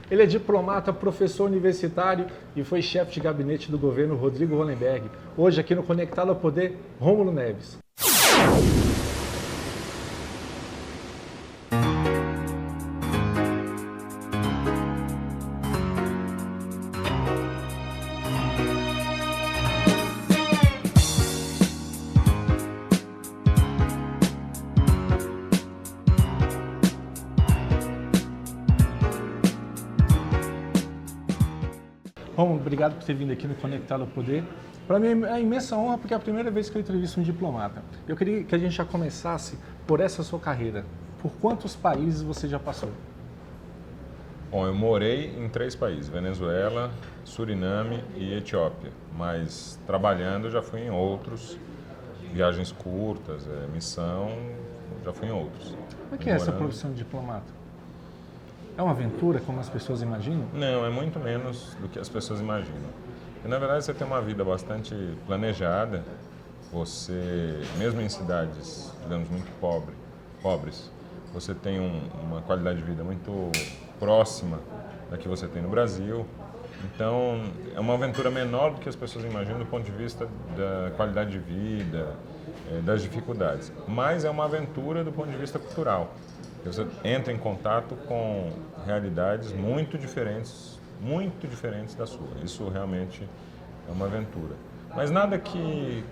Ele é diplomata, professor universitário e foi chefe de gabinete do governo Rodrigo Hollenberg. Hoje aqui no Conectado ao Poder, Rômulo Neves. Romulo, obrigado por ter vindo aqui no Conectado ao Poder. Para mim é imensa honra porque é a primeira vez que eu entrevisto um diplomata. Eu queria que a gente já começasse por essa sua carreira. Por quantos países você já passou? Bom, eu morei em 3 países, Venezuela, Suriname e Etiópia, mas trabalhando eu já fui em outros, viagens curtas, missão, já fui em outros. O que é essa profissão de diplomata? É uma aventura, como as pessoas imaginam? Não, é muito menos do que as pessoas imaginam. E, na verdade, você tem uma vida bastante planejada. Você, mesmo em cidades, digamos, muito pobres, você tem uma qualidade de vida muito próxima da que você tem no Brasil. Então, é uma aventura menor do que as pessoas imaginam do ponto de vista da qualidade de vida, das dificuldades. Mas é uma aventura do ponto de vista cultural. Você entra em contato com realidades muito diferentes da sua. Isso realmente é uma aventura. Mas nada que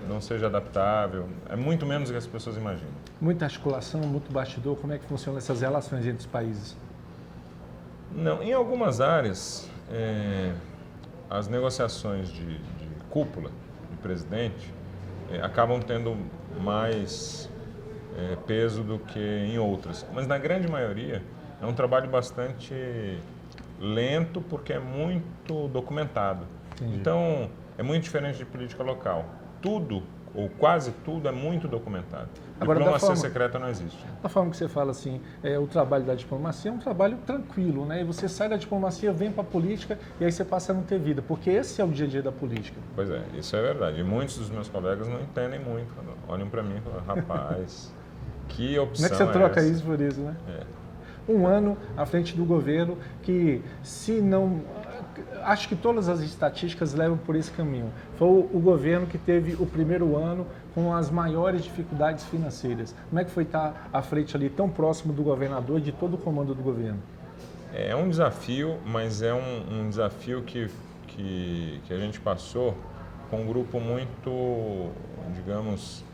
não seja adaptável, é muito menos do que as pessoas imaginam. Muita articulação, muito bastidor, como é que funcionam essas relações entre os países? Não, em algumas áreas, as negociações de cúpula, de presidente, acabam tendo mais peso do que em outras. Mas na grande maioria é um trabalho bastante lento porque é muito documentado. Entendi. Então é muito diferente de política local. Tudo, ou quase tudo, é muito documentado. Agora, Diplomacia secreta não existe. Da forma que você fala assim, o trabalho da diplomacia é um trabalho tranquilo, né? E você sai da diplomacia, vem para a política e aí você passa a não ter vida, porque esse é o dia a dia da política. Pois é, isso é verdade. E muitos dos meus colegas não entendem muito. Olham para mim e falam, rapaz, que opção Como é que você troca essa? isso por isso, né? Um ano à frente do governo que, se não... Acho que todas as estatísticas levam por esse caminho. Foi o governo que teve o primeiro ano com as maiores dificuldades financeiras. Como é que foi estar à frente ali, tão próximo do governador e de todo o comando do governo? É um desafio, mas é um desafio que a gente passou com um grupo muito, digamos,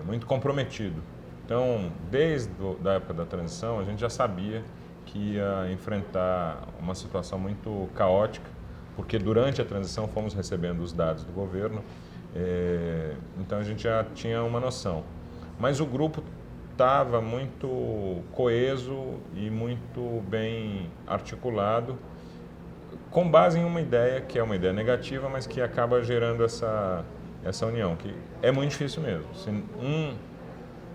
muito comprometido. Então, desde a época da transição, a gente já sabia que ia enfrentar uma situação muito caótica, porque durante a transição fomos recebendo os dados do governo, então a gente já tinha uma noção. Mas o grupo estava muito coeso e muito bem articulado, com base em uma ideia que é uma ideia negativa, mas que acaba gerando essa união, que é muito difícil mesmo.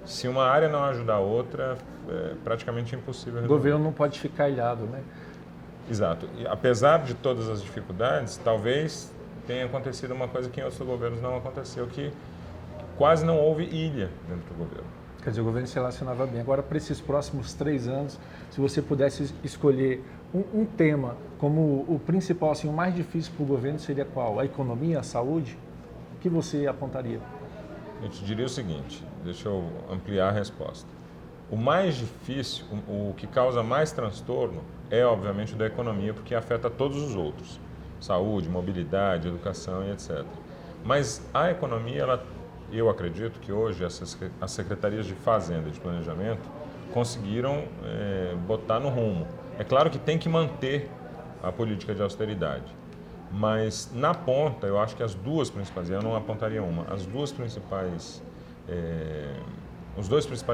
Se uma área não ajudar a outra, é praticamente impossível resolver. O governo não pode ficar ilhado, né? Exato. E apesar de todas as dificuldades, talvez tenha acontecido uma coisa que em outros governos não aconteceu, que quase não houve ilha dentro do governo. Quer dizer, o governo se relacionava bem. Agora, para esses próximos 3 anos, se você pudesse escolher um tema como o principal, assim, o mais difícil para o governo seria qual? A economia, a saúde? O que você apontaria? Eu te diria o seguinte, deixa eu ampliar a resposta. O mais difícil, o que causa mais transtorno é, obviamente, o da economia, porque afeta todos os outros. Saúde, mobilidade, educação e etc. Mas a economia, eu acredito que hoje as secretarias de Fazenda e de Planejamento conseguiram botar no rumo. É claro que tem que manter a política de austeridade. Mas na ponta, eu acho que as duas principais, eu não apontaria uma, os dois principais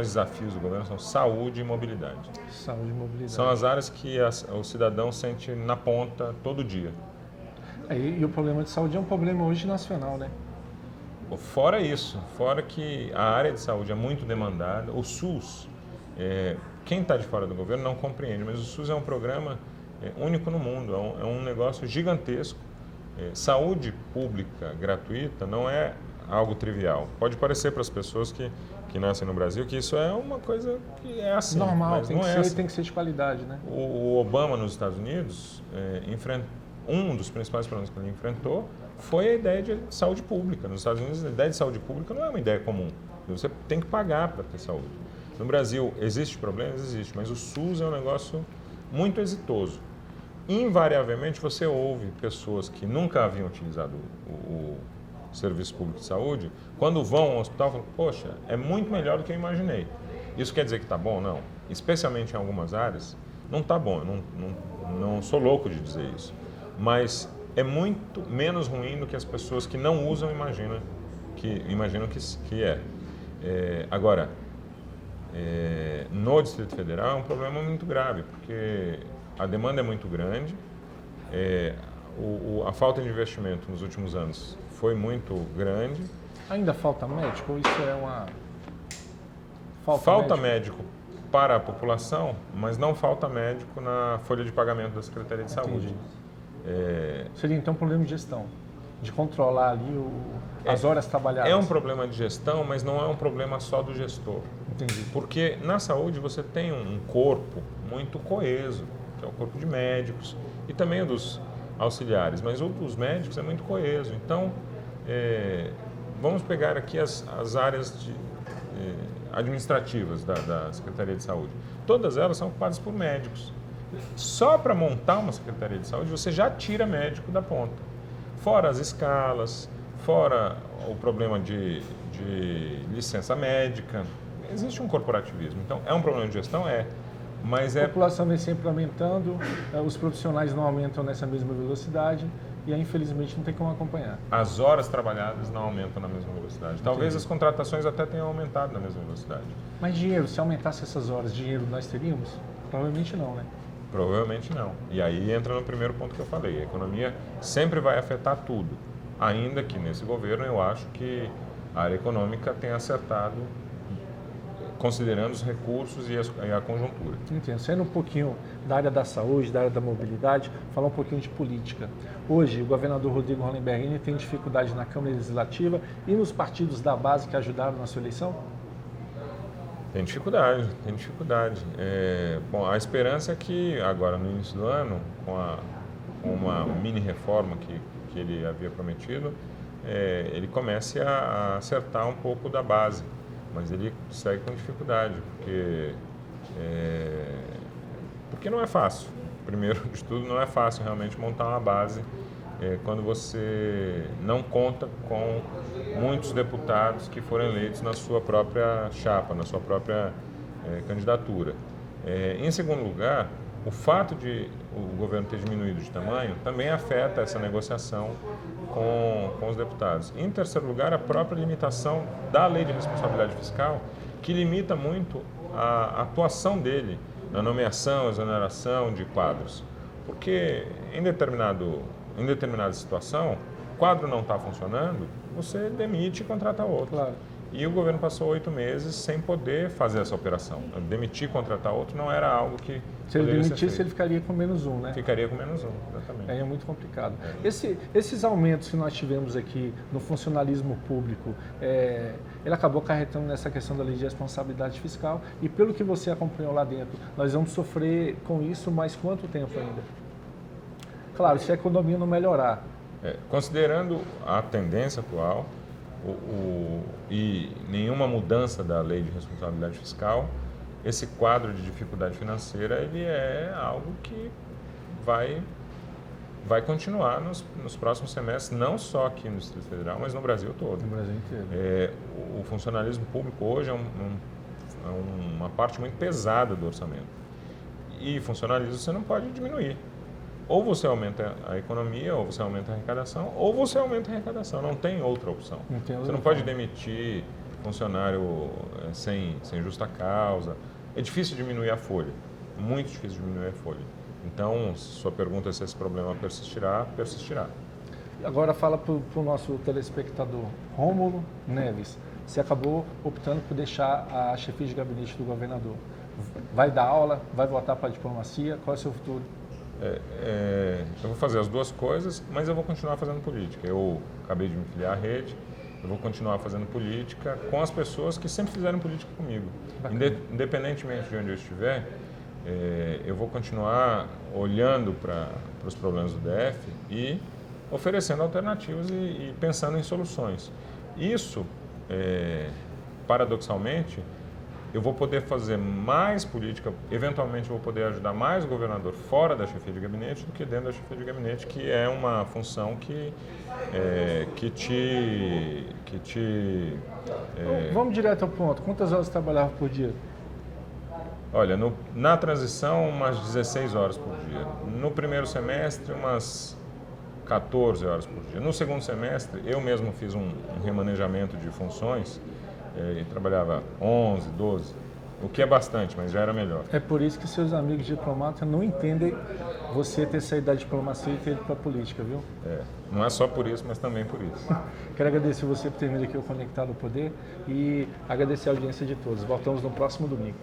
desafios do governo são saúde e mobilidade. Saúde e mobilidade. São as áreas que o cidadão sente na ponta todo dia. E o problema de saúde é um problema hoje nacional, né? Fora isso, fora que a área de saúde é muito demandada, o SUS, quem está de fora do governo não compreende, mas o SUS é um programa único no mundo, é um negócio gigantesco. Saúde pública gratuita não é algo trivial. Pode parecer para as pessoas que nascem no Brasil que isso é uma coisa que é assim. Normal, mas tem não que é ser, assim. tem que ser de qualidade, né? O Obama nos Estados Unidos, um dos principais problemas que ele enfrentou foi a ideia de saúde pública. Nos Estados Unidos, a ideia de saúde pública não é uma ideia comum. Você tem que pagar para ter saúde. No Brasil, existe problemas? Existe, mas o SUS é um negócio muito exitoso. Invariavelmente, você ouve pessoas que nunca haviam utilizado o serviço público de saúde, quando vão ao hospital, falam, poxa, é muito melhor do que eu imaginei. Isso quer dizer que está bom? Não. Especialmente em algumas áreas, não está bom. Eu não sou louco de dizer isso. Mas é muito menos ruim do que as pessoas que não usam imaginam que é. Agora, no Distrito Federal é um problema muito grave, porque a demanda é muito grande, a falta de investimento nos últimos anos foi muito grande. Ainda falta médico ou isso é uma... Falta médico para a população, mas não falta médico na folha de pagamento da Secretaria de Saúde. Seria então um problema de gestão, de controlar ali as horas trabalhadas. É um problema de gestão, mas não é um problema só do gestor. Entendi. Porque na saúde você tem um corpo muito coeso, que é o corpo de médicos e também o dos auxiliares, mas o dos médicos é muito coeso. Então, vamos pegar aqui as áreas administrativas da Secretaria de Saúde. Todas elas são ocupadas por médicos. Só para montar uma Secretaria de Saúde, você já tira médico da ponta. Fora as escalas, fora o problema de licença médica. Existe um corporativismo. Então, é um problema de gestão? Mas a população vem sempre aumentando, os profissionais não aumentam nessa mesma velocidade e aí, infelizmente, não tem como acompanhar. As horas trabalhadas não aumentam na mesma velocidade. Talvez as contratações até tenham aumentado na mesma velocidade. Mas dinheiro, se aumentasse essas horas, dinheiro nós teríamos? Provavelmente não, né? Provavelmente não. E aí entra no primeiro ponto que eu falei. A economia sempre vai afetar tudo. Ainda que nesse governo eu acho que a área econômica tenha acertado considerando os recursos e a conjuntura. Entendo. Saindo um pouquinho da área da saúde, da área da mobilidade, falar um pouquinho de política. Hoje, o governador Rodrigo Hollenberg tem dificuldade na Câmara Legislativa e nos partidos da base que ajudaram na sua eleição? Tem dificuldade, tem dificuldade. Bom, a esperança é que agora no início do ano, com uma mini reforma que ele havia prometido, ele comece a acertar um pouco da base. Mas ele segue com dificuldade, porque não é fácil. Primeiro de tudo, não é fácil realmente montar uma base quando você não conta com muitos deputados que foram eleitos na sua própria chapa, na sua própria candidatura. Em segundo lugar, o fato de o governo ter diminuído de tamanho também afeta essa negociação com os deputados. Em terceiro lugar, a própria limitação da lei de responsabilidade fiscal, que limita muito a atuação dele na nomeação, exoneração de quadros. Porque em determinada situação, o quadro não está funcionando, você demite e contrata outro. Claro. E o governo passou 8 meses sem poder fazer essa operação. Demitir e contratar outro não era algo que... Se ele demitisse, ele ficaria com -1, né? Ficaria com -1, exatamente. É muito complicado. Esses aumentos que nós tivemos aqui no funcionalismo público, ele acabou acarretando nessa questão da lei de responsabilidade fiscal e pelo que você acompanhou lá dentro, nós vamos sofrer com isso mais quanto tempo ainda? Claro, se a economia não melhorar. Considerando a tendência atual e nenhuma mudança da lei de responsabilidade fiscal, esse quadro de dificuldade financeira ele é algo que vai continuar nos próximos semestres, não só aqui no Distrito Federal, mas no Brasil todo. No Brasil inteiro. O funcionalismo público hoje é uma parte muito pesada do orçamento. E funcionalismo você não pode diminuir. Ou você aumenta a economia, ou você aumenta a arrecadação, ou você aumenta a arrecadação. Não tem outra opção. Você não pode demitir funcionário sem justa causa. É difícil diminuir a folha, muito difícil diminuir a folha. Então, sua pergunta é se esse problema persistirá, persistirá. Agora fala para o nosso telespectador, Rômulo Neves, você acabou optando por deixar a chefia de gabinete do governador. Vai dar aula, vai voltar para a diplomacia, qual é o seu futuro? Eu vou fazer as duas coisas, mas eu vou continuar fazendo política. Eu acabei de me filiar à rede eu vou continuar fazendo política com as pessoas que sempre fizeram política comigo. Independentemente de onde eu estiver, eu vou continuar olhando para os problemas do DF e oferecendo alternativas e pensando em soluções. Isso, paradoxalmente, eu vou poder fazer mais política, eventualmente eu vou poder ajudar mais o governador fora da chefia de gabinete do que dentro da chefia de gabinete, que é uma função Vamos direto ao ponto. Quantas horas você trabalhava por dia? Olha, na transição, umas 16 horas por dia. No primeiro semestre, umas 14 horas por dia. No segundo semestre, eu mesmo fiz um remanejamento de funções e trabalhava 11, 12, o que é bastante, mas já era melhor. É por isso que seus amigos diplomatas não entendem você ter saído da diplomacia e ter ido para a política, viu? Não é só por isso, mas também por isso. Quero agradecer você por ter vindo aqui ao Conectado ao Poder e agradecer a audiência de todos. Voltamos no próximo domingo.